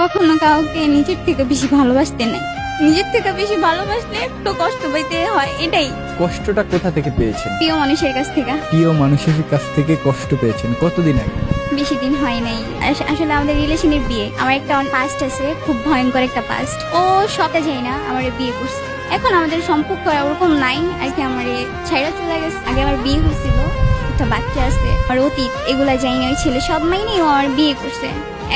কখনো কাউকে নিজের থেকে বেশি ভালোবাসতে নেই। নিজের থেকে বেশি ভালোবাসলে একটু কষ্ট পাইতে হয়, এটাই। কষ্টটা কোথা থেকে পেয়েছেন? প্রিয় মানুষের কাছ থেকে। প্রিয় মানুষের কাছ থেকে কষ্ট পেয়েছেন কতদিন আগে? বেশি দিন হয় নাই। আসলে আমাদের রিলেশনের বিয়ে, আমার একটা পাস্ট আছে, খুব ভয়ঙ্কর একটা পাস্ট। ও সবটা যাই না আমার বিয়ে করছে। এখন আমাদের সম্পর্ক ওরকম নাই আর কি, আমার ছাইরা চলে গেছে। আগে আমার বিয়ে হয়েছিল, একটা বাচ্চা আছে, আর অতীত এগুলা যাই না, ওই ছেলে সব মাইনে ও আমার বিয়ে করছে।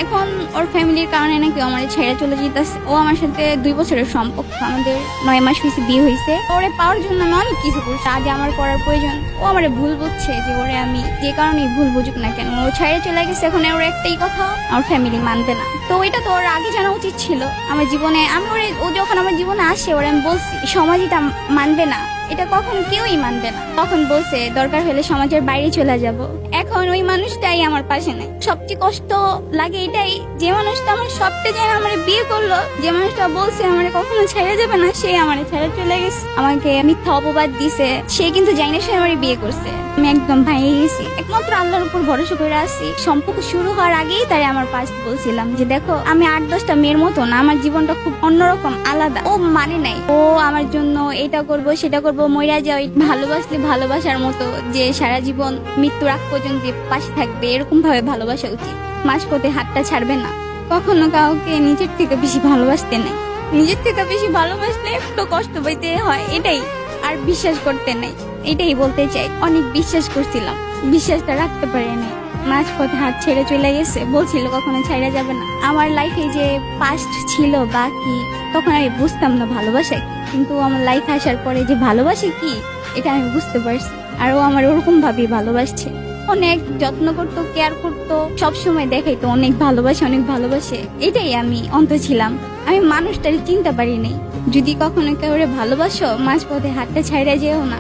এখন ওর ফ্যামিলির কারণে নাকি আমার ছেড়ে চলে যেতেছে। ও আমার সাথে 2 বছরের সম্পর্ক, আমাদের 9 মাস হয়েছে বিয়ে হয়েছে। ওরে পাওয়ার জন্য আমি অনেক কিছু করছি, আগে আমার করার প্রয়োজন। ও আমারে ভুল বুঝছে, যে ওরে আমি যে কারণে ভুল বুঝুক না কেন, ও ছেড়ে চলে গেছে। এখন ওর একটাই কথা, আমার ফ্যামিলি মানবে না। তো এটা তো ওর আগে জানা উচিত ছিল আমার জীবনে। আমি ওরে, ও যখন আমার জীবনে আসে ওরে আমি বলছি সমাজ এটা মানবে না, এটা কখন কেউই মানবে না। তখন বলছে দরকার হলে সমাজের বাইরে চলে যাব। এখন ওই মানুষটাই আমার পাশে নাই। সবচেয়ে কষ্ট লাগে এটাই, যে মানুষটা আমার সবটা যেন আমার বিয়ে করলো, যে মানুষটা বলছে আমার কখনো ছেড়ে যাবে না, সে আমার ছেড়ে চলে গেছে, আমাকে মিথ্যা অপবাদ দিছে। সে কিন্তু জানি না সে আমার বিয়ে করছে। আমি একদম ভেঙে গেছি, একমাত্র আল্লাহর উপর ভরসা করে আছি। সম্পর্ক শুরু হওয়ার আগেই তাই আমার পাশ বলছিলাম যে দেখো আমি 8-10টা মেয়ের মতো না, আমার জীবনটা খুব অন্যরকম, আলাদা। ও মানে নাই, ও আমার জন্য এটা করব সেটা করব, মইরা যাও। ভালোবাসলে ভালোবাসার মতো, যে সারা জীবন মৃত্যুর আগ পর্যন্ত পাশে থাকবে, এরকম ভাবে ভালোবাসা উচিত। মাঝপথে হাতটা ছাড়বে না। কখনো কাউকে নিজের থেকে বেশি ভালোবাসতে নেই। নিজের থেকে বেশি ভালোবাসলে একটু কষ্ট পাইতে হয়, এটাই। আর বিশ্বাস করতে নেই, এটাই বলতে চাই। অনেক বিশ্বাস করছিলাম, বিশ্বাসটা রাখতে পারি নাই। মাঝপথে হাত ছেড়ে চলে গেছে, বলছিল কখনো ছাইরা যাবে না। আমার লাইফে যে পাস্ট ছিল বাকি, তখন আমি বুঝতাম না ভালোবাসা কি। কিন্তু আমার লাইফ আসার পরে যে ভালোবাসে কি, এটা আমি বুঝতে পারছি। আর ও আমার ওরকম ভাবেই ভালোবাসছে। অনেক যত্ন করতো, কেয়ার করতো, সবসময় দেখাইতো অনেক ভালোবাসে, অনেক ভালোবাসে। এটাই আমি অন্ত ছিলাম। আমি মানুষটার চিনতে পারি নাই। যদি কখনো কেউ ভালোবাসো, মাঝপথে হাতটা ছাইরা যেও না।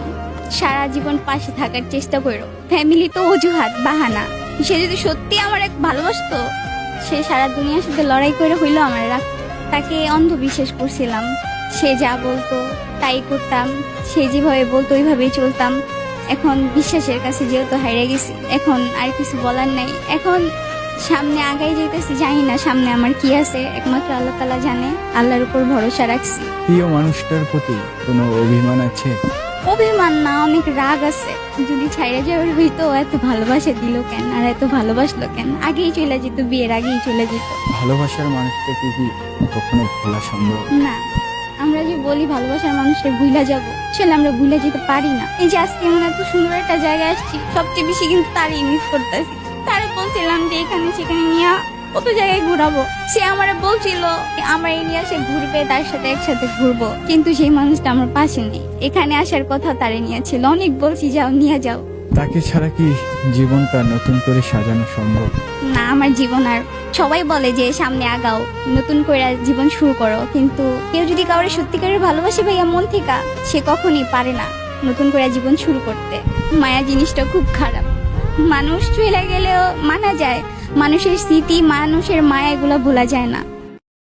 সারা জীবন পাশে থাকার চেষ্টা করো। ফ্যামিলি তো অজুহাত, বাহানা। সে যদি সত্যি আমার এক ভালোবাসতো, সে সারা দুনিয়ার সাথে লড়াই করে হইলো আমার রাখতো। তাকে অন্ধবিশ্বাস করছিলাম, সে যা বলতো তাই করতাম, সে যেভাবে বলতো ওইভাবেই চলতাম। এখন বিশ্বাসের কাছে যেহেতু হারিয়ে গেছি, এখন আর কিছু বলার নাই। এখন সামনে আগাই যেতেছি, জানি না সামনে আমার কি আছে, একমাত্র আল্লাহ তাআলা জানে। আল্লাহর উপর ভরসা রাখছি। প্রিয় মানুষটার প্রতি কোনো অভিমান আছে? অভিমান না, অনেক রাগ আছে। যদি ছাইরা যাওয়ার হইতো, এত ভালোবাসা দিল কেন, আর এত ভালোবাসলো কেন? আগেই চলে যেত, বিয়ের আগেই চলে যেত। ভালোবাসার মানুষটাকে কি কখনো ভোলা সম্ভব? না, আমরা যে বলি ভালোবাসার মানুষটা ভুলা যাব, আসলে আমরা ভুলে যেতে পারি না। এই যে আজকে আমরা এত সুন্দর একটা জায়গায় আসছি, সবচেয়ে বেশি কিন্তু তারই মিস করতেছি। তারে বলছিলাম যে এখানে সেখানে নিয়ে কত জায়গায় ঘুরাবো, সে আমারে বলছিল আমার এই নিয়ে সে ঘুরবে, তার সাথে একসাথে ঘুরবো। কিন্তু সেই মানুষটা আমার পাশে নেই। এখানে আসার কথা তারে নিয়েছিল, অনেক বলছি যাও, নিয়ে যাও। তাকে ছাড়া কি জীবনটা নতুন করে সাজানো সম্ভব? না, আমার জীবন আর, সবাই বলে যে সামনে আগাও, নতুন করে জীবন শুরু করো, কিন্তু কেউ যদি কাউরে সত্যিকারের ভালোবাসে ভাইয়া মন থেকে, সে কখনই পারে না নতুন করে জীবন শুরু করতে। মায়া জিনিসটা খুব খারাপ। মানুষ চলে গেলেও মানা যায়, মানুষের স্মৃতি, মানুষের মায়া, এগুলো ভোলা যায় না।